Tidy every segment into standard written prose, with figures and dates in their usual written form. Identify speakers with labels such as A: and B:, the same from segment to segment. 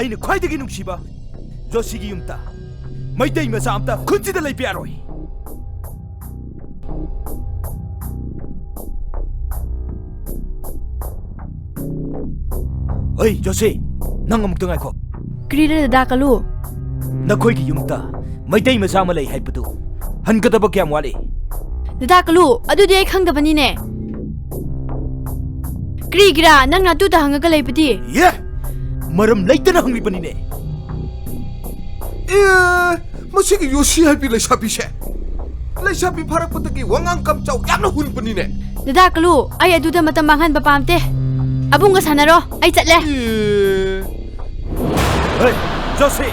A: ꯑꯩꯅ ꯈ꯭ꯋꯥꯏꯗꯒꯤ ꯅꯨꯡꯁꯤꯕ ꯖꯣꯁꯤꯒꯤ ꯌꯨꯝꯗ ꯃꯩꯇꯩ ꯃꯆꯥ ꯑꯝꯇ ꯈꯨꯟꯁꯤꯗ ꯂꯩꯕ ꯌꯥꯔꯣꯏ ꯑꯩ ꯖꯣꯁꯤ ꯅꯪ ꯑꯃꯨꯛꯇ ꯉꯥꯏꯈꯣ
B: ꯀꯔꯤꯔ ꯗꯗꯥ ꯀꯂꯨ
A: ꯅꯈꯣꯏꯒꯤ ꯌꯨꯝꯗ ꯃꯩꯇꯩ ꯃꯆꯥ ꯑꯃ ꯂꯩ ꯍꯥꯏꯕꯗꯨ ꯍꯟꯒꯗꯕ ꯀꯌꯥꯝ ꯋꯥꯠꯂꯤ
B: ꯗꯗꯥ ꯀꯂꯨ ꯑꯗꯨꯗꯤ ꯑꯩ ꯈꯪꯗꯕꯅꯤꯅꯦ ꯀꯔꯤꯒꯤꯔꯥ ꯅꯪꯅ ꯑꯗꯨꯗ ꯍꯪꯉꯒ ꯂꯩꯕꯗꯤ
A: ꯌꯦ ꯃꯔꯝ ꯂꯩꯇꯅ ꯍꯪꯂꯤꯕꯅꯤꯅꯦ
C: ꯃꯁꯤꯒꯤ ꯌꯣꯁꯤ ꯍꯥꯏꯕꯤ ꯂꯩꯁꯥꯕꯤꯁꯦ ꯂꯩꯁꯥꯕꯤ ꯐꯥꯔꯛꯄꯗꯒꯤ ꯋꯥꯉꯥꯡ ꯀꯝꯆꯥꯎ ꯌꯥꯝꯅ ꯍꯨꯟꯕꯅꯤꯅꯦ
B: ꯗꯗꯥ ꯀꯂꯨ ꯑꯩ ꯑꯗꯨꯗ ꯃꯇꯝ ꯃꯥꯡꯍꯟꯕ ꯄꯥꯝꯇꯦ ꯑꯕꯨꯡꯒ ꯁꯥꯟꯅꯔꯣ ꯑꯩ ꯆꯠꯂꯦ
A: ꯍꯦ ꯖꯣꯁꯤ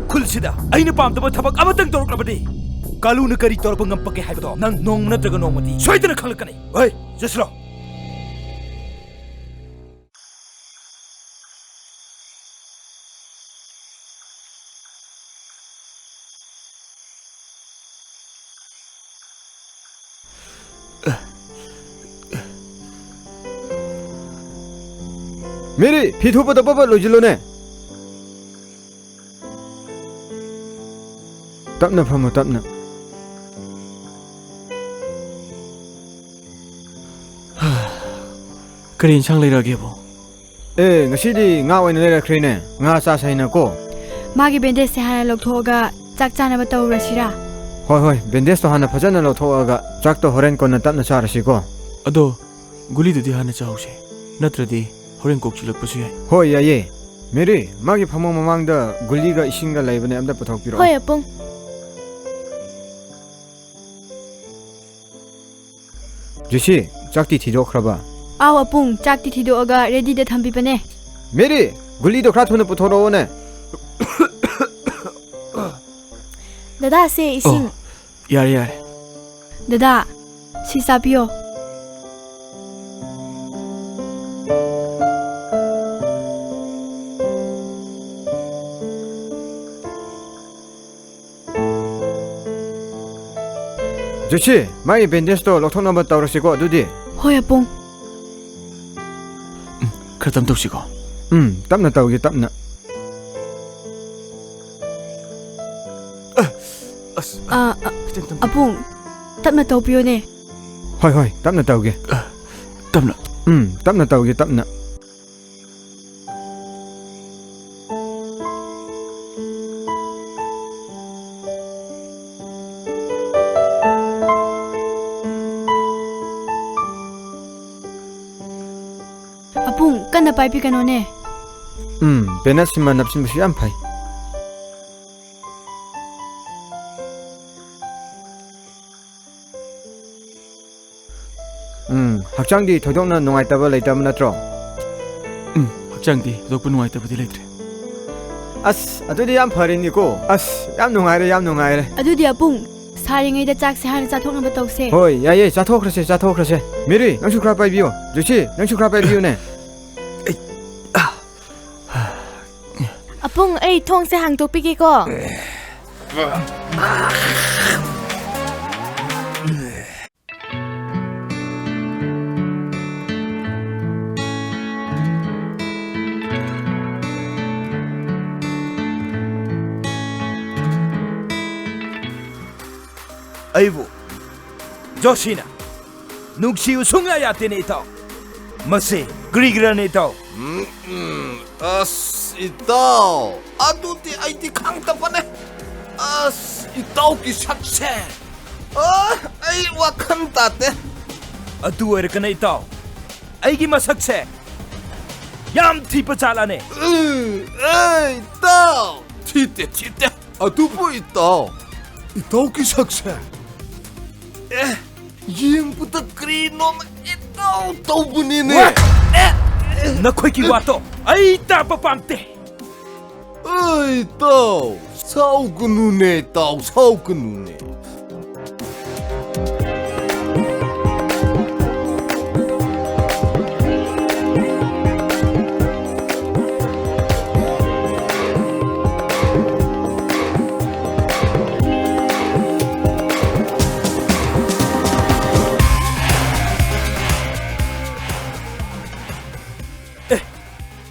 A: ꯈꯨꯜꯁꯤꯗ ꯑꯩꯅ ꯄꯥꯝꯗꯕ ꯊꯕꯛ ꯑꯃꯇꯪ ꯇꯧꯔꯛꯂꯕꯗꯤ ꯀꯥꯂꯨꯅ ꯀꯔꯤ ꯇꯧꯔꯛꯄ ꯉꯝꯄꯒꯦ ꯍꯥꯏꯕꯗꯣ ꯅꯪ ꯅꯣꯡꯃ ꯅꯠꯇ꯭ꯔꯒ ꯅꯣꯡꯃꯗꯤ ꯁꯣꯏꯗꯅ ꯈꯪꯂꯛꯀꯅꯤ ꯍꯦ ꯆꯠꯁꯤꯔꯣ
D: मेरी फिथु पता पपा लोजिलो ने तपना फमो तपना
E: करी इंसांग लेरगेबो
D: ए ngasidi nga oina lerakhrine nga cha saina ko
B: मागी बेंडेज से हाना लौथोगा चाक चानबा तौरसिरा
D: होय होय बेंडेज तो हाना फजना लौथोगा चाक तो होरेन कोना तपना चारसि को
E: अदो गुली दुदी हाना चाउसे नत्रदि होरेन कोकचिलकपसु याय
D: होय याये मेरी मागी फमो ममांगदा गुलीगा इसिंगा लाइबने अमदा पथोक पिरो
B: होय अपुंग
D: जिसी चाकती थिदोख्रबा
B: आव अपुंग चाकती थिदोगा रेडी दे थंबिबने
D: मेरी गुली दो खरा थुने पुथोरोने
B: दादा से इसिंग
E: यारे यारे
B: दादा सिसापियो
D: जिसी मागी बेंडेज तो लौथोनबा तौरसिको दुदी
B: होय अपुंग
E: खतम तौसिको
D: तपना तौगे तपना
B: अपुंग तपना तौपियोने
D: होय होय तपना तौगे
E: तपना
D: तपना तौगे तपना
B: अपुंग कन्ना पाइपी कनोने
D: बेना सिमा नपसिन बसु याम फाइ हक्चांगदी थोदोंना नुंगाइतबा लैतब नत्रो
E: हक्चांगदी थोदोंपा नुंगाइतबदि लैत्रे
D: अस अदुदि याम फरिनिको अस याम नुंगाइरे
B: अदुदि अपुंग सारिङैदा चाक से हाना चाथोकनबा तौसे
D: होय याये चाथोख्रसे मेरी नंसु खरा पाइबियो जुसी नंसु खरा पाइबियो ने
B: अपुंग ऐ थोंग से हांगतोपिगेको
A: ꯑꯩꯕꯨ ꯖꯣꯁꯤꯅ ꯅꯨꯡꯁꯤꯌꯨ ꯁꯨꯡꯌꯥ ꯌꯥꯗꯦꯅꯦ ꯏꯇꯥꯎ ꯃꯁꯤ ꯀꯔꯤꯒꯤꯔꯅꯦ ꯏꯇꯥꯎ
C: ꯑꯁ ꯏꯇꯥꯎ ꯑꯗꯨꯗꯤ ꯑꯩꯗꯤ ꯈꯪꯗꯕꯅꯦ ꯑꯁ ꯏꯇꯥꯎꯒꯤ ꯁꯛꯁꯦ ꯑꯩ ꯋꯥꯈꯜ ꯇꯥꯗꯦ
A: ꯑꯗꯨ ꯑꯣꯏꯔꯒꯅ ꯏꯇꯥꯎ ꯑꯩꯒꯤ ꯃꯁꯛꯁꯦ ꯌꯥꯝ ꯊꯤꯕ ꯖꯥꯠꯂꯅꯦ
C: ꯏꯇꯥꯎ ꯊꯤꯗꯦ ꯑꯗꯨꯕꯨ ꯏꯇꯥꯎꯒꯤ ꯁꯛꯁꯦ ꯌꯦꯡꯕꯗ ꯀꯔꯤꯅꯣꯃ ꯏꯇꯥꯎ ꯇꯧꯕꯅꯤꯅꯦ
A: ꯅꯈꯣꯏꯒꯤ ꯋꯥꯇꯣ ꯑꯩ ꯇꯥꯕ ꯄꯥꯝꯗꯦ
C: ꯏꯇꯥꯎ ꯁꯥꯎꯒꯅꯨꯅꯦ ꯏꯇꯥꯎ ꯁꯥꯎꯒꯅꯨꯅꯦ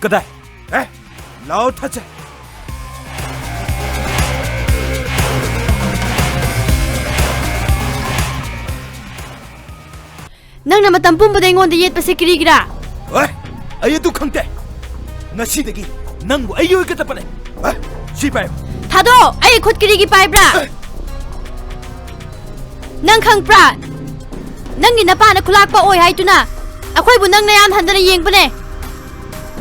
A: कदाई lao tacha
B: Nang na matam pum badai ngon de yet pa se kirigira.
A: oi ay du khangte ngasi dagi nang bu ayo ka tapane si pai
B: Thado, ay khut kirigi pai bra. Nang khang pra. Nang ni napa na khulak pa oi hai tuna. Akhoi bu nang na yam handana yeng bane.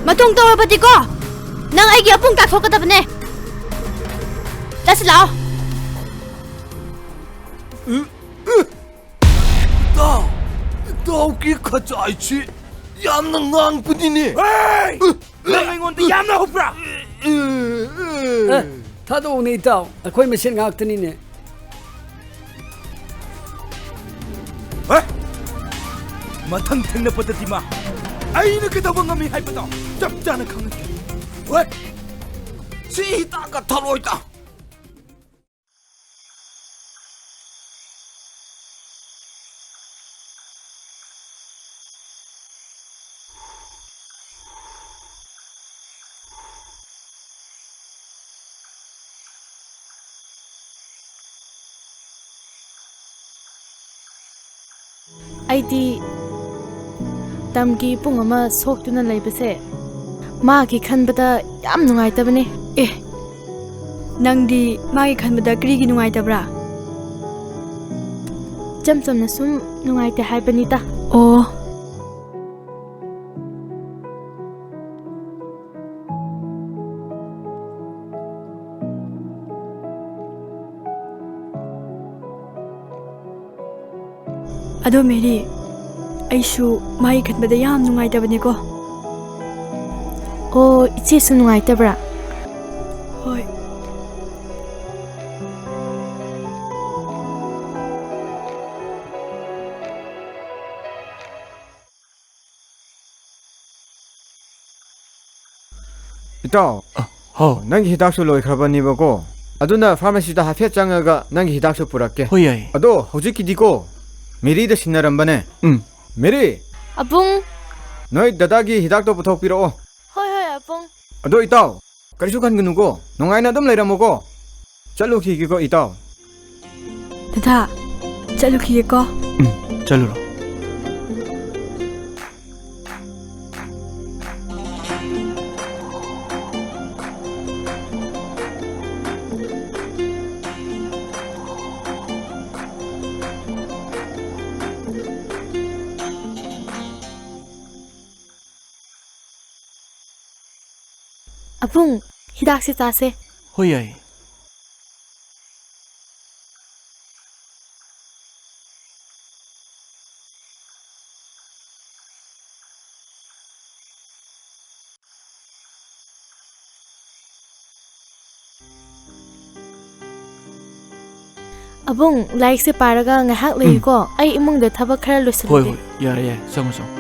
B: Matung to pati ko. Nang ai gi apung ta thok ka tapane. Tas lao.
C: Tao ki khachai chi yamna ngang punine
A: hey nang ngon de yam na hopra
F: Thado ni tao akhoi machine ngak tani ne
A: mathang thengna patati ma ai na ka dawa ngami hai pata chap chana khang oi
C: si ta ka thaloi ta
G: ꯑꯩꯗꯤ ꯇꯝꯒꯤ ꯄꯨꯡ ꯑꯃ ꯁꯣꯛꯇꯨꯅ ꯂꯩꯕꯁꯦ ꯃꯥꯒꯤ ꯈꯟꯕꯗ ꯌꯥꯝ ꯅꯨꯡꯉꯥꯏꯇꯕꯅꯦ
B: Nangdi magi khanbada krigi nungai tabra.
G: ꯆꯝ ꯆꯝꯅ ꯁꯨꯝ ꯅꯨꯡꯉꯥꯏꯇꯦ ꯍꯥꯏꯕꯅꯤꯗ
B: Oh. Ado Mary, aishu magi khanbada yam nungai tabane ko.
G: ꯑꯣ ꯏꯆꯦꯁꯨ ꯅꯨꯡꯉꯥꯏꯇꯕ꯭ꯔꯥ
B: Hoi.
D: ꯏꯇꯥꯎ
E: ꯍꯥꯎ
D: ꯅꯪꯒꯤ ꯍꯤꯗꯥꯛꯁꯨ ꯂꯣꯏꯈ꯭ꯔꯕꯅꯦꯕꯀꯣ ꯑꯗꯨꯅ ꯐꯥꯔꯃꯥꯁꯤꯗ ꯍꯥꯏꯐꯦꯠ ꯆꯪꯉꯒ ꯅꯪꯒꯤ ꯍꯤꯗꯥꯛꯁꯨ ꯄꯨꯔꯛꯀꯦ
E: ꯍꯣꯏ ꯌꯥꯏ
D: ꯑꯗꯣ ꯍꯧꯖꯤꯛꯀꯤꯗꯤꯀꯣ ꯃꯦꯔꯤꯗ ꯁꯤꯟꯅꯔꯝꯕꯅꯦ ꯃꯦꯔꯤ
G: ꯑꯕꯨꯡ
D: ꯅꯣꯏ ꯗꯗꯥꯒꯤ ꯍꯤꯗꯥꯛꯇꯣ ꯄꯨꯊꯣꯛꯄꯤꯔꯛꯑꯣ
G: ꯍꯣꯏ ꯍꯣꯏ ꯑꯕꯨꯡ
D: ꯑꯗꯣ ꯏꯇꯥꯎ ꯀꯔꯤꯁꯨ ꯈꯟꯒꯅꯨꯀꯣ ꯅꯨꯡꯉꯥꯏꯅ ꯑꯗꯨꯝ ꯂꯩꯔꯝꯃꯨꯀꯣ ꯆꯠꯂꯨꯈꯤꯒꯦꯀꯣ ꯏꯇꯥꯎ
B: Dada, chalukiye ko.
E: ꯆꯠꯂꯨꯔꯣ
G: ꯑꯕꯨꯡ ꯍꯤꯗꯥꯛꯁꯦ ꯆꯥꯁꯦ
E: ꯍꯣꯏ ꯌꯥꯏ
G: ꯑꯕꯨꯡ ꯂꯥꯏꯔꯤꯛꯁꯦ ꯄꯥꯔꯒ ꯉꯥꯏꯍꯥꯛ ꯂꯩꯌꯨꯀꯣ ꯑꯩ ꯏꯃꯨꯡꯗ ꯊꯕꯛ ꯈꯔ
E: ꯍꯣꯏ
G: ꯂꯣꯏꯁꯤꯜꯂꯨꯒꯦ
E: ꯍꯣꯏ ꯌꯥꯔꯦ ꯌꯥꯔꯦ ꯆꯪꯉꯣ ꯆꯪꯉꯣ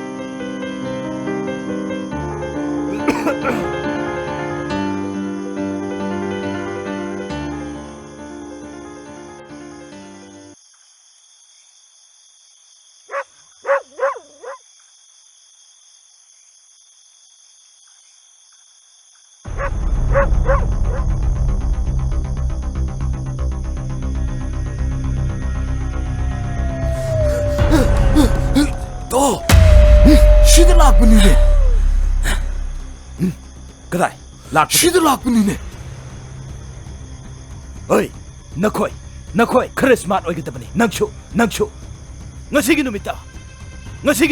C: 또 시들 lakpunine
A: kadai lak
C: 시들 lakpunine
A: oi nakhoi khare smart oi gita bani nangshu ngasi gi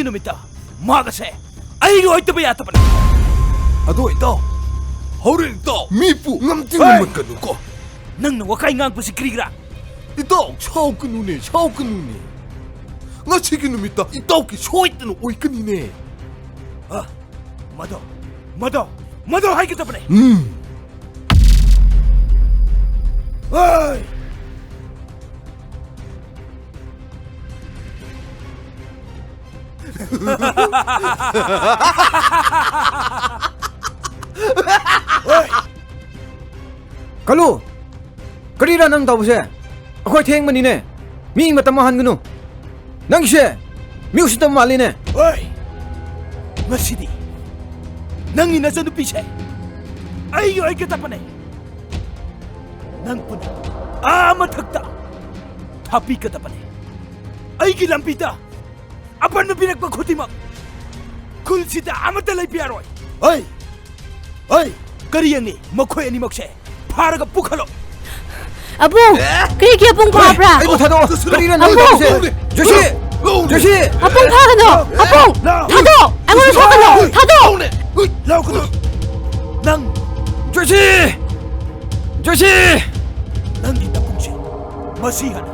A: numita maga se ai gi oi ta ba ta bani
C: ado ito hore ito mipu ngamting naman kanuko
A: nang na wakai ngang pusi krigra
C: ito chaukunune ngasi gi numita ito ki soitno oikanine
A: mado hai gita bani oi
D: ꯀꯜꯂꯨ ꯀꯔꯤꯔ ꯅꯪ ꯇꯧꯕꯁꯦ ꯑꯩꯈꯣꯏ ꯊꯦꯡꯕꯅꯤꯅꯦ ꯃꯤ ꯃꯇꯝ ꯃꯥꯡꯍꯟꯒꯅꯨ ꯅꯪꯒꯤꯁꯦ ꯃꯤ ꯎꯁꯤꯠꯇꯕ ꯃꯥꯜꯂꯤꯅꯦ
A: oi ngasidi nangi na sanu pise ꯑꯩꯒꯤ ꯑꯣꯏꯒꯗꯕꯅꯦ ꯅꯪꯕꯨꯅ ꯑꯥ ꯃꯊꯛꯇ ꯊꯥꯕꯤꯒꯗꯕꯅꯦ ꯑꯩꯒꯤ ꯂꯝꯕꯤꯗ ꯑꯄꯟꯕ ꯄꯤꯔꯛꯄ ꯈꯨꯗꯤꯡꯃꯛ ꯈꯨꯜꯁꯤꯗ ꯑꯃꯠꯇ ꯂꯩꯕ ꯌꯥꯔꯣꯏ ꯑꯩ ꯀꯔꯤ ꯌꯦꯡꯅꯤ ꯃꯈꯣꯏ ꯑꯅꯤꯃꯛꯁꯦ ꯐꯥꯔꯒ ꯄꯨꯈꯠꯂꯣ
B: ꯑꯕꯨꯡ ꯀꯔꯤꯒꯤ ꯑꯕꯨꯡ ꯐꯥꯕ꯭ꯔꯥ
D: ꯑꯩꯕꯨ ꯊꯥꯗꯣꯛꯑꯣ ꯀꯔꯤꯅ ꯅꯪ ꯇꯧꯔꯤꯁꯦ 조시 조시
B: ꯑꯕꯨꯡ ꯐꯥꯒꯅꯣ ꯑꯕꯨꯡ ꯊꯥꯗꯣꯛ ꯑꯩꯉꯣꯟꯗ ꯁꯣꯛꯀꯅꯣ ꯊꯥꯗꯣꯛ
A: ꯂꯥꯎꯒꯅꯨ ꯅꯪ
D: 조시 조시
A: ꯅꯪꯒꯤ ꯅꯄꯨꯡꯁꯦ ꯃꯁꯤ ꯍꯥꯟꯅ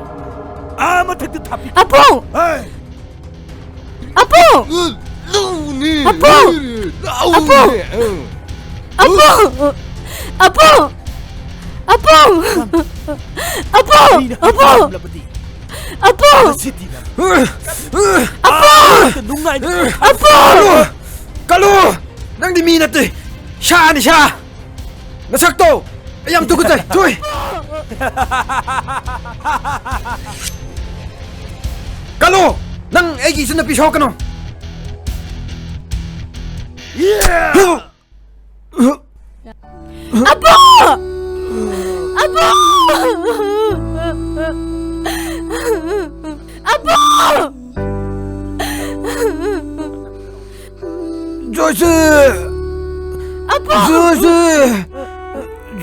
A: ꯑꯥ ꯃꯊꯛꯇ ꯊꯥꯕꯤ
B: ꯑꯕꯨꯡ ꯑꯕꯨꯡ
C: 나오네.
B: 아빠!
C: 나오네.
B: 아빠! 아빠! 아빠! 아빠! 아빠! 아빠!
A: 아빠!
D: 깔루 낭디 미나떼 샤니 샤 나삭도 얌 두고자 조이 깔루 낭 애기 있으나 비쇼까노
B: 아빠! 아빠! 아빠!
D: 조시
B: 아빠!
D: 조시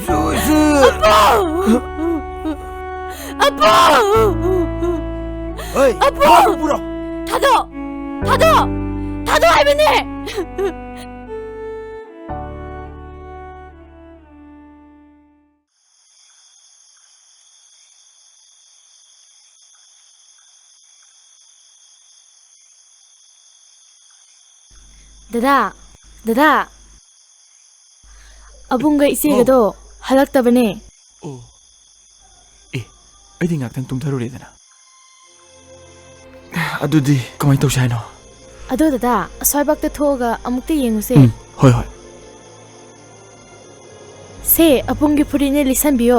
D: 조시
B: 아빠!
A: 어이,
B: 아빠!
A: 물어.
B: 다도 할머니!
G: 다다 아붕가 이세가도 할락다버네
E: ꯑꯣ ꯑꯦ ꯑꯩꯗꯤ ꯉꯥꯛꯇꯪ ꯇꯨꯝꯊꯔꯨꯔꯦꯗꯅ ꯑꯗꯨꯗꯤ ꯀꯃꯥꯏꯅ ꯇꯧꯁꯦ ꯍꯥꯏꯅꯣ
G: ꯑꯗꯣ ꯗꯗꯥ ꯑꯁ꯭ꯋꯥꯏꯕꯥꯛꯇ ꯊꯣꯛꯑꯒ ꯑꯃꯨꯛꯇ ꯌꯦꯡꯉꯨꯁꯦ
E: ꯍꯣꯏ ꯍꯣꯏ
G: ꯁꯦ ꯑꯄꯨꯡꯒꯤ ꯐꯨꯔꯤꯠꯅꯦ ꯂꯤꯠꯁꯟꯕꯤꯌꯣ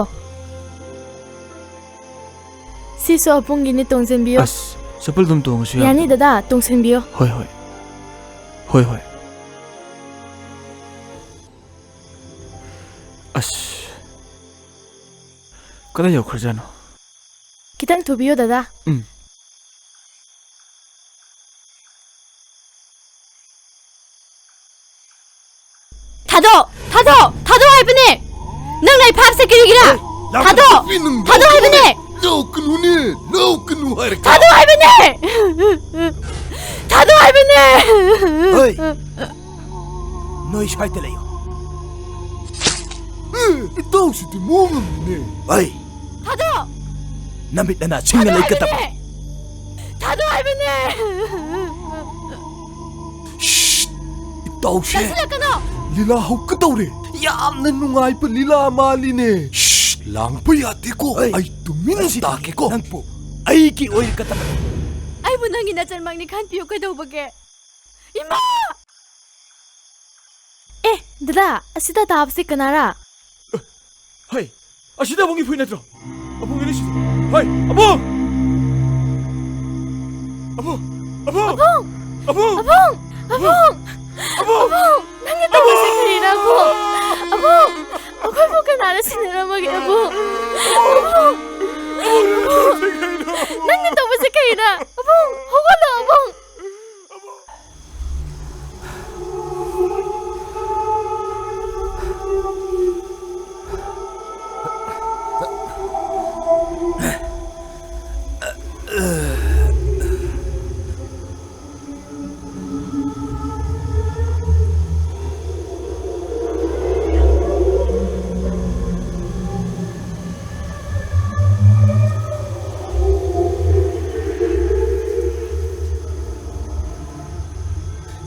G: ꯁꯤꯁꯨ ꯑꯄꯨꯡꯒꯤꯅꯦ ꯇꯣꯡꯁꯟꯕꯤꯌꯣ
E: ꯑꯁ ꯆꯄꯜ ꯑꯗꯨꯝ ꯇꯣꯡꯉꯁꯨ
G: ꯌꯥꯅꯤ ꯗꯗꯥ ꯇꯣꯡꯁꯟꯕꯤꯌꯣ
E: ꯍꯣꯏ ꯍꯣꯏ ꯍꯣꯏ ꯍꯣꯏ ꯑꯁ ꯀꯗꯥꯏ ꯌꯧꯈ꯭ꯔꯖꯥꯠꯅꯣ
G: ꯈꯤꯇꯪ ꯊꯨꯕꯤꯌꯣ ꯗꯗꯥ
B: 다도 할머니! 넌 나의 팝스 그리기라! 다도 할머니!
C: 나오그누네. 나오그누 하이라.
B: 다도 할머니! 다도 할머니!
A: 어이, 너희 살 때래요.
C: 이따오시대 뭐하네.
A: 어이,
B: 다도!
A: 남잇나나 챙겨 있겠다.
B: 다도 할머니!
C: 이따오시.
B: 슬라카노!
C: लीला हौकदौरे यामना नुंगाइब लीला मालिने लांगप यादेको आई तुमिन ताकेको
A: नंगपु अईगी ओइरकतबने
B: 아이고 낭이 나짤망니 간피요 그도보게 이마
G: 에 다다 아시다 다합세 그나라
E: 하이 아시다 봉이 보이나들어 아봉이 내시도 하이 아봉 아봉
G: 낭이 더버세 그리라고 아붕 아붕 나를 시내라마게 아붕 낭이 더버세 그리라 아붕 호걸로 아붕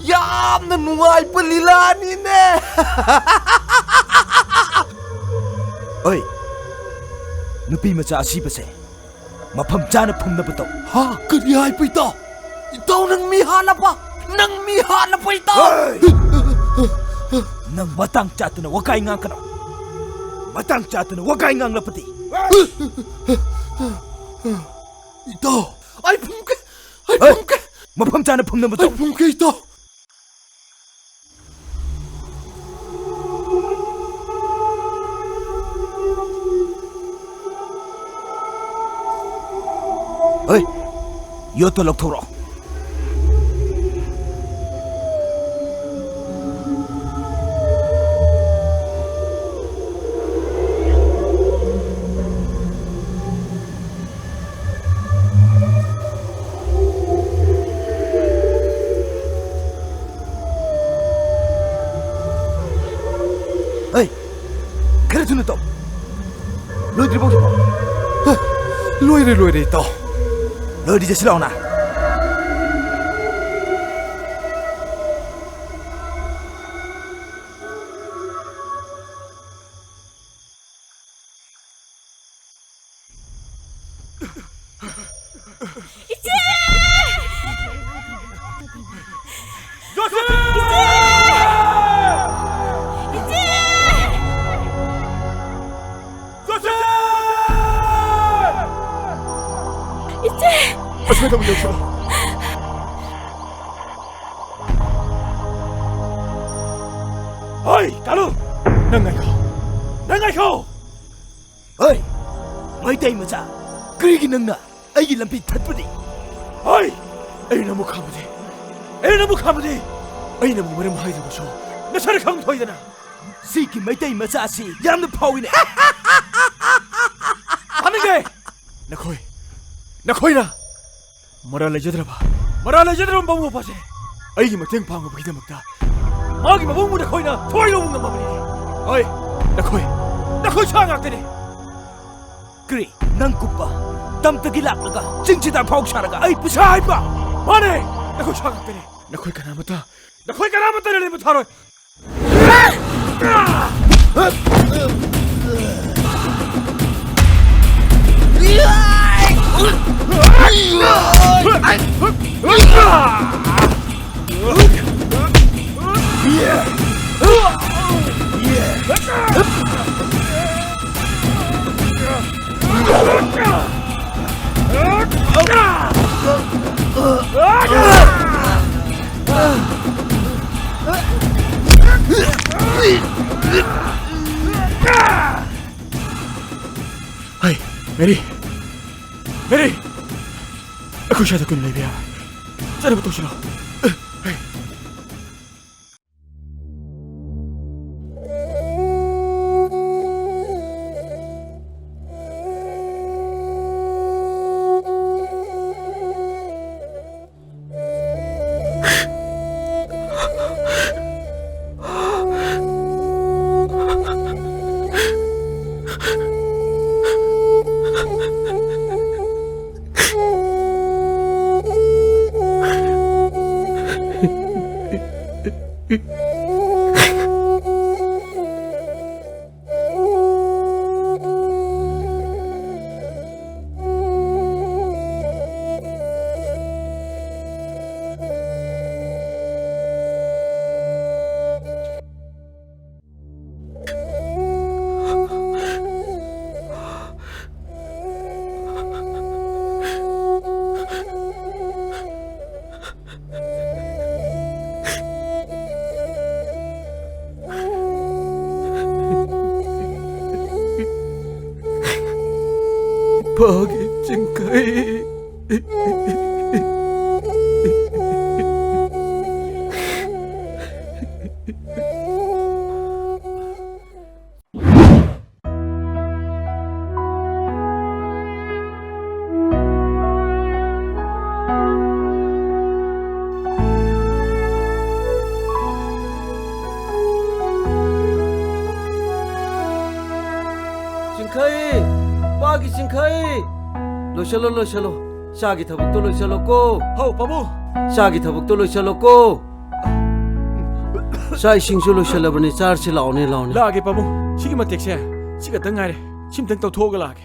C: यामना नुंगाइब लीलानिने
A: 어이, 누피 मचा असीबसे मफम चाना फुमनबतो
C: हा करी हाइब इता इताव नंग मी हालपा इता
A: नंग मतंग चातुना वकाई ngang मतंग चातुना वकाई nganglapati
C: इता आई फुमके
A: मफम चाना फुमनबतो
C: आई फुमके इता
A: Ơi, vô tôi lộc thâu rồi. Ơi, 그래 주는 또. 너희들이 보지 마.
C: Lôi đi tao.
A: 너희들 이제 싫어오나?
C: Asma mo siya.
A: 어이, 가루! 난가이코! 어이, 마이타이 마자, 그리기 능나, 아이 람피 탓부디. 어이,
C: Ay na mo kamudi. Ay na mo kamudi. Ay na mo maram hayda ko siya.
A: 나사를 강토이잖아. 시키 마이타이 마자시, 야람도 파위네. 하는 게!
C: Nakoy na. Marala jadra ba mo pa siya. Ay gi mateng pa mo bigda magta.
A: 마기 마봉무다 거이나, 토이로 먹는 마블이.
C: Ay, nakoy
A: 상악 되네. 그리, 난 굽바. 땀뜨기 락나가, 찡치다 파옥샤라가, 아이 부사이바. 마네, 나코이 상악 되네.
C: nakoy ka na mata.
A: 나코이 까나부터를 내면 타로.
C: Ay, Mary. Ako siya ta kun lebya. Sana ba to siya? Ay. Pag-ibig
F: 징카이, 빠기 징카이. 로샬로. 샤기 타복도 로샬로고.
C: Hau, pamu.
F: 샤기 타복도 로샬로고. 샤이 싱쇼 로샬라버니 차르치 라오네.
C: Lagi pamu. Sige matek siya. Sige tangare. Simtang tao thoga lagi.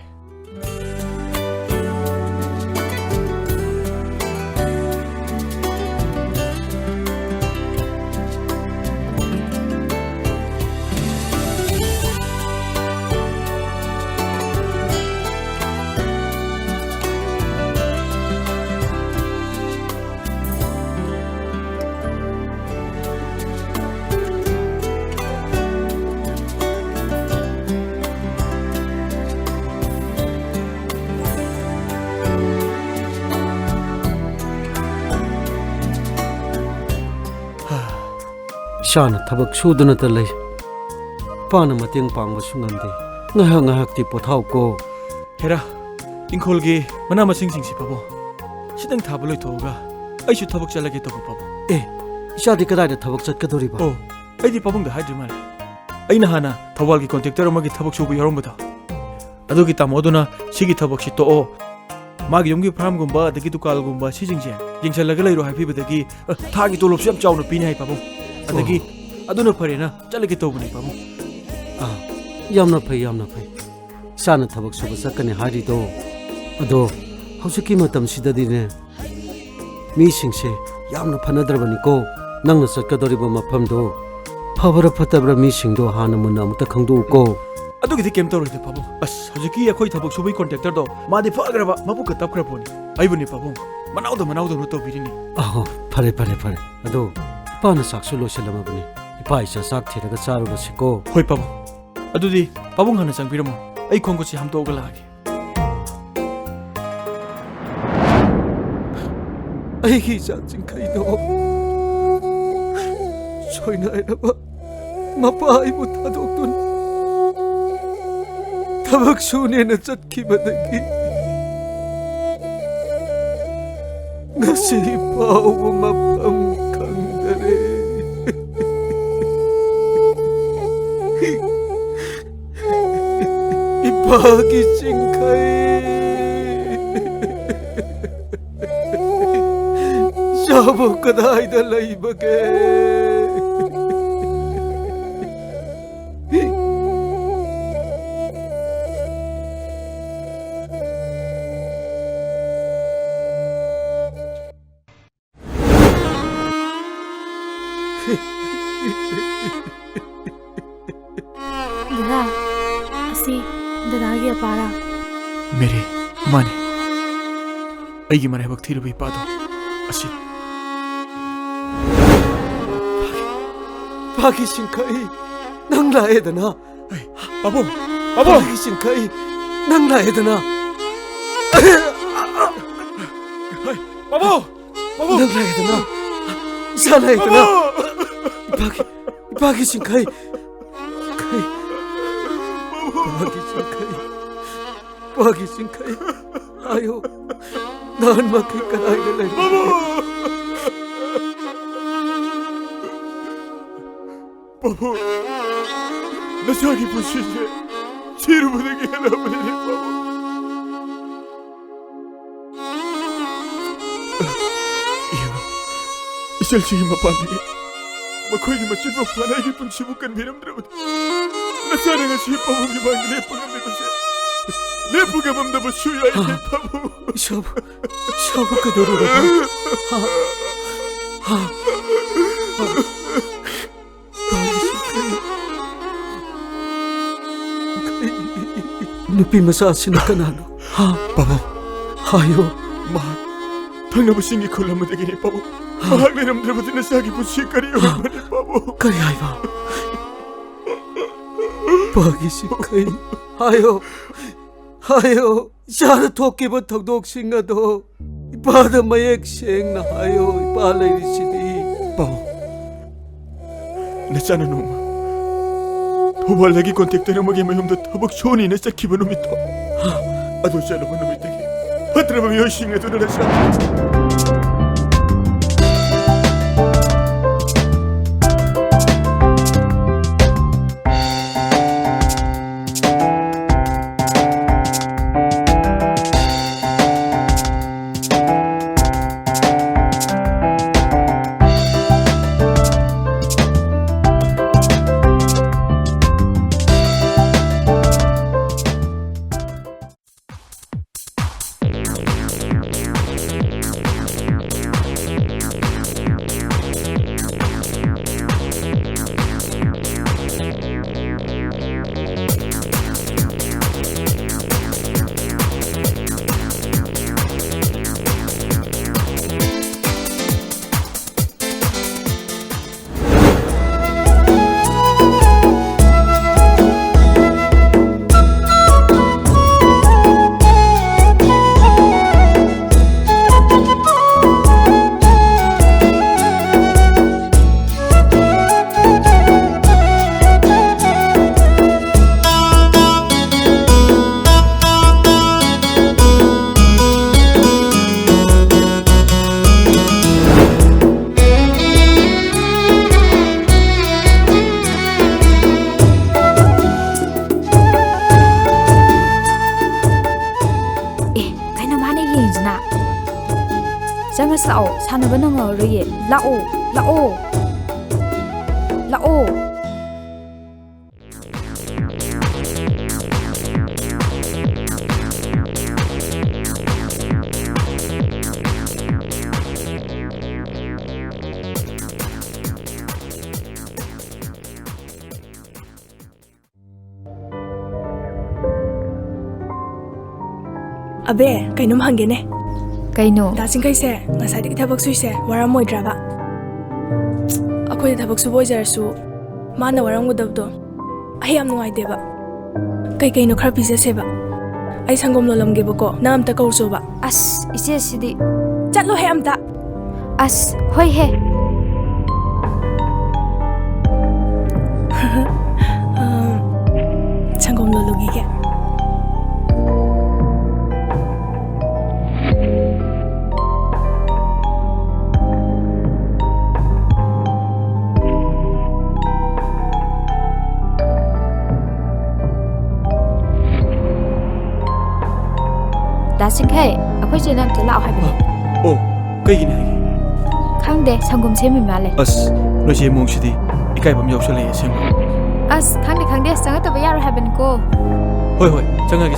F: ꯏꯁꯥꯅ ꯊꯕꯛ ꯁꯨꯗꯅꯇ ꯂꯩ ꯏꯄꯥꯅ ꯃꯇꯦꯡ ꯄꯥꯡꯕꯁꯨ ꯉꯝꯗꯦ ꯉꯥꯏꯍꯥꯛ ꯉꯥꯏꯍꯥꯛꯇꯤ ꯄꯣꯊꯥꯎꯀꯣ
E: 헤라 잉콜기 만나마싱싱시 바보 시댕 다 불러이토가 아이슈 타복 잘라게 떠보 바보
F: 에 이샤디 그다이다 타복 젖가도리바
E: 아이디 바봉도 하지말 아이나 하나 더발기 컨택터로 마기 타복 쇼부 여름부터 아도기 땀 오도나 시기 타복시 또 마기 용기 파람군바 데기 두칼군바 시징제 잉찰라가 레이로 하이피브데기 타기 돌롭시 ям 짜우노 비니 하이 바보 아데기 아도나 파레나 잘라게 떠보니 바보
F: ꯌꯥꯝꯅ ꯐꯩ ꯏꯁꯥꯅ ꯊꯕꯛ ꯁꯨꯕ ꯆꯠꯀꯅꯤ ꯍꯥꯏꯔꯤꯗꯣ ꯑꯗꯣ ꯍꯧꯖꯤꯛꯀꯤ ꯃꯇꯝꯁꯤꯗꯗꯤꯅꯦ ꯃꯤꯁꯤꯡꯁꯦ ꯌꯥꯝꯅ ꯐꯅꯗ꯭ꯔꯕꯅꯤꯀꯣ ꯅꯪꯅ ꯆꯠꯀꯗꯧꯔꯤꯕ ꯃꯐꯝꯗꯣ ꯐꯕ꯭ꯔꯥ ꯐꯠꯇꯕ꯭ꯔꯥ ꯃꯤꯁꯤꯡꯗꯣ ꯍꯥꯟꯅ ꯃꯨꯟꯅ ꯑꯃꯨꯛꯇ ꯈꯪꯗꯣꯛꯎꯀꯣ
E: ꯑꯗꯨꯒꯤꯗꯤ ꯀꯩꯝ ꯇꯧꯔꯣꯏꯗ ꯄꯥꯕꯨꯡ ꯑꯁ ꯍꯧꯖꯤꯛꯀꯤ ꯑꯩꯈꯣꯏ ꯊꯕꯛ ꯁꯨꯕꯒꯤ ꯀꯣꯟꯇ꯭ꯔꯦꯛꯇꯔꯗꯣ ꯃꯥꯗꯤ ꯐꯈ꯭ꯔꯕ ꯃꯕꯨꯛꯀ ꯇꯞꯈ꯭ꯔꯕꯣꯅꯤ ꯑꯩꯕꯨꯅꯤ ꯄꯥꯕꯨꯡ ꯃꯅꯥꯎꯗꯧꯅ ꯇꯧꯕꯤꯔꯤꯅꯤ
F: ꯐꯔꯦ ꯑꯗꯣ ꯏꯄꯥꯅ ꯆꯥꯛꯁꯨ ꯂꯣꯏꯁꯤꯜꯂꯝꯃꯕꯅꯤ ꯏꯄꯥ ꯏꯆꯥ ꯆꯥꯛ ꯊꯤꯔꯒ ꯆꯥꯔꯨꯔꯁꯤꯀꯣ
E: ꯍꯣꯏ ꯄꯥꯕꯨꯡ ꯑꯗꯨꯗꯤ ꯄꯥꯕꯨꯡ ꯍꯥꯟꯅ ꯆꯪꯕꯤꯔꯝꯃꯣ ꯑꯩ ꯈꯣꯡꯈꯨꯠꯁꯤ ꯍꯥꯝꯗꯣꯛꯑꯒ ꯂꯥꯛꯑꯒꯦ
C: ꯑꯩꯒꯤ ꯏꯆꯥ ꯆꯤꯡꯈꯩꯗꯣ ꯁꯣꯏꯅꯥꯏꯔꯕ ꯃꯄꯥ ꯑꯩꯕꯨ ꯊꯥꯗꯣꯛꯇꯨꯅ ꯊꯕꯛ ꯁꯨꯅꯦꯅ ꯆꯠꯈꯤꯕꯗꯒꯤ ꯉꯁꯤ ꯐꯥꯎꯕ ꯃꯐꯝ ꯈꯪꯗꯔꯦ 이파기 찡카이 샤보까다 이달라이바게
G: 누나, 아씨, ꯗꯗꯥꯒꯤ ꯑꯄꯥꯔꯥ
E: 메리 마니 ꯑꯩꯒꯤ ꯃꯔꯥꯏꯕꯛ ꯊꯤꯔꯕ ꯏꯄꯥꯗꯣ ꯑꯁꯤ
C: 파기 찡카이 낭 라에드나
E: 바보
C: 파기 찡카이 낭 라에드나
E: 바보
C: 낭 라에드나 사라에드나 파기 찡카이 파기 찡카이 아유 난 막힐 까라이들
E: 바보 나 자기 부시지 지루부되게 해놔버리니 바보 이거 이절지기 마반디게 마코이기 마치고 파나이기 분치부간 미람들어보니 나 사랑한 시바보기 방기 내쁘가 내고시 내쁘가 맘다보 슈야이 바보
C: 샤브가 노르라 Nupi masasi na kanano.
E: 바보
C: Hayo.
E: 당나부싱이 콜라무데기니 바보 마학내람들보다 나 사기 부시까리 얼마니 바보
C: Kari ayba. Pagi sikay. Hayo. Sana toki ba tagdok singa do. Ipada mayek siyeng na hayo. Ipalay ni sidi.
E: 바보 내 짜는 놈아 도발레기 콘택트를 먹이 마염도 타복 쇼니 내 짝기바 놈이다 아도 짤로바 놈이 되게 하트라바 여신에 도라라샤
H: Chris lao sanaba nang roye lao
I: Abe, kainom hangene.
H: Kaino
I: Dasing kai se, ngasai dik thabak sui se, waram moi draba. Akhoi thabak su boy jar su, mana waram gudab do. Ai am nuai deba. Kaino khar pizza se ba. Ai sangom lolam ge bako, na am ta kau so ba.
H: as ise sidi
I: Chatlo he am ta.
H: as hoi he
I: Sangom lologi ge.
H: Dasing kai akhoi je nam to lao hai bane
E: Oh, kaygini hagi.
H: khangde sangom semi male
E: As, no siya mong sidi, ikay bam yaw siya laya siyang.
H: as khangde sanga to bayar hai bane ko
E: Hoy, changagi.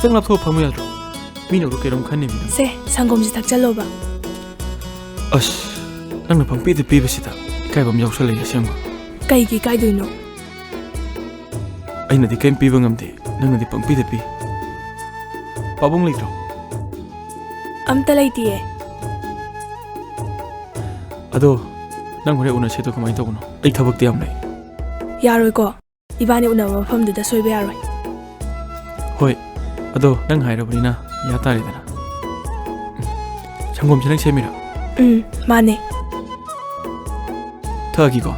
E: Kitang laptop pamu yadro. Mina ro keram khanne mi.
I: Se, sangom ji thak chalo ba.
E: As, nang na pangpi de piba sita. Ikay bam yaw siya laya siyang.
I: Kai gi kai duino.
E: Ay na di kayo piba ngamde, nang na di pangpi de pi. Pabong litro.
I: Am ta laiti e.
E: Ado, nang hore una seto kamay to kuno. Ay tabak di am lay.
I: Yaroi ko. Ibani una mafam du da soibe yaroi.
E: Hoy, ado nang hairabuni na yatari dana. Sangom siya nang semira.
I: Mane.
E: Thagi ko.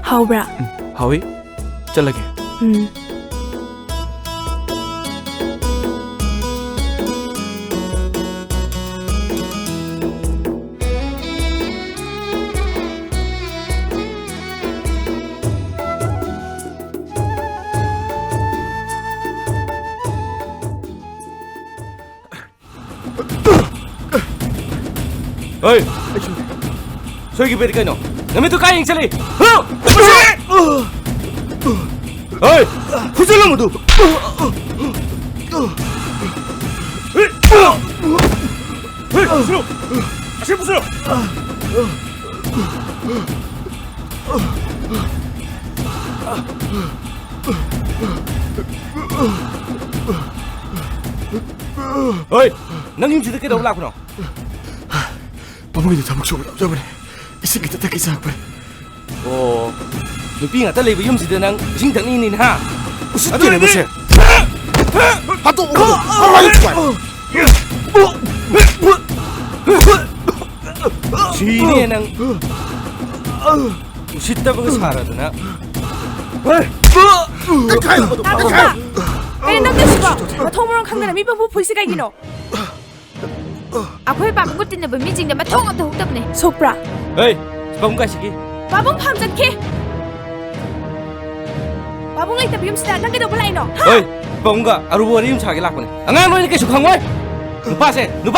I: Haubra.
E: Hawi, chalage.
A: Oi, soy que kaino. Nami tu kain chali. Oi, fusil mo tu. Así fusil. Oi, nang yung sida kita ulak no.
E: Pamungi tabak siya wala bane. Ising kita taki sa akbar.
A: Oh, nupi nga talay ba yung sida nang ising tanginin ha?
C: Usit din mo siya. Hato ko. Alay ko.
A: Sini nang usit ta bang sara to na.
I: Kaya nang desi ba? Mathomorong khangna mi ba bu phuisi kai gino.
H: akhoi ba ko tin na ba mi jing da ma thong to huktab ne
I: Sopra.
A: Hey, bang ka sige.
I: Babong pham jat ke. Babong lai tabi yum sida nang kedo balai no.
A: Hey, bang ka arubo ri yung sagi lak ne. Angan no ni ke sukhang wai. Nupa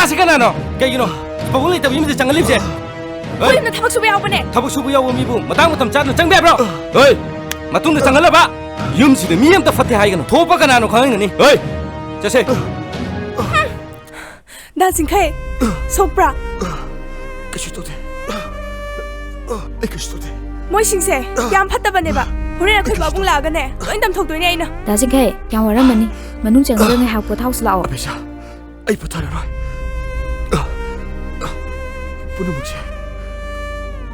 A: se kana no. Kay gino. Bang lai tabi yum de changalip se.
I: Oi na thabak suba yaw bane.
A: Thabak subu yaw mi bu matang matam chan chang be bro. Hey, matung de changal ba. Yum sida mi yam ta fatte hai gano. Thopa kana no khang ni. Hey, chase.
I: Dancing kai. Sopra.
C: Kashi to de. Ay kashi to de.
I: Moi sing se yam phatta bane ba. Hore na khoi babung la ga ne. Loi dam thok doi ne ai na.
H: da jing kai yang waram mani manung chang da ngai ha po thau slao
C: Abesha. Ay patara rai.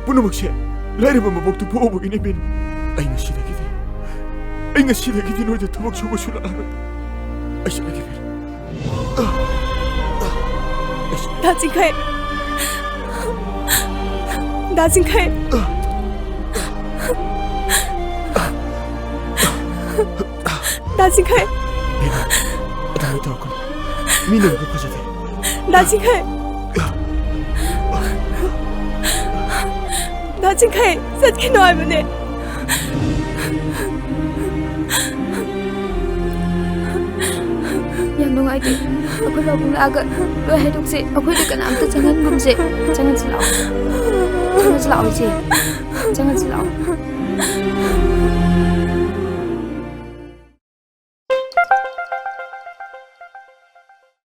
C: Puno magse. Lari ba mabok tu po mo ini bin. Ay na sila kiti. Ay
E: ꯑꯩ ꯉꯁꯤꯗꯒꯤꯗꯤ ꯅꯣꯏꯗ ꯊꯕꯛ ꯁꯨꯕ ꯁꯨꯔꯛꯑꯔꯣꯏ ꯑꯩ ꯆꯠꯂꯒꯦ
I: 다진카이 다진카이 다진카이
E: ꯑꯗꯨꯃꯥꯏꯅ ꯇꯧꯔꯛꯀꯅꯨ ꯃꯤꯅ ꯎꯕ ꯐꯖꯗꯦ
I: 다진카이 다진카이 ꯆꯠꯈꯤꯅꯣ ꯍꯥꯏꯕꯅꯦ
H: ꯌꯥꯝ ꯅꯨꯡꯉꯥꯏꯇꯦ ꯑꯩꯈꯣꯏ ꯄꯥꯕꯨꯡ ꯂꯥꯛꯑꯒ ꯂꯣꯏ ꯍꯥꯏꯗꯣꯛꯁꯦ ꯑꯩꯈꯣꯏꯗ ꯀꯅꯥꯝꯇ ꯆꯪꯍꯟꯒꯨꯝꯁꯦ ꯆꯪꯍꯟꯁꯤ ꯂꯥꯛꯑꯣ ꯏꯆꯦ ꯆꯪꯍꯟꯁꯤ ꯂꯥꯛꯑꯣ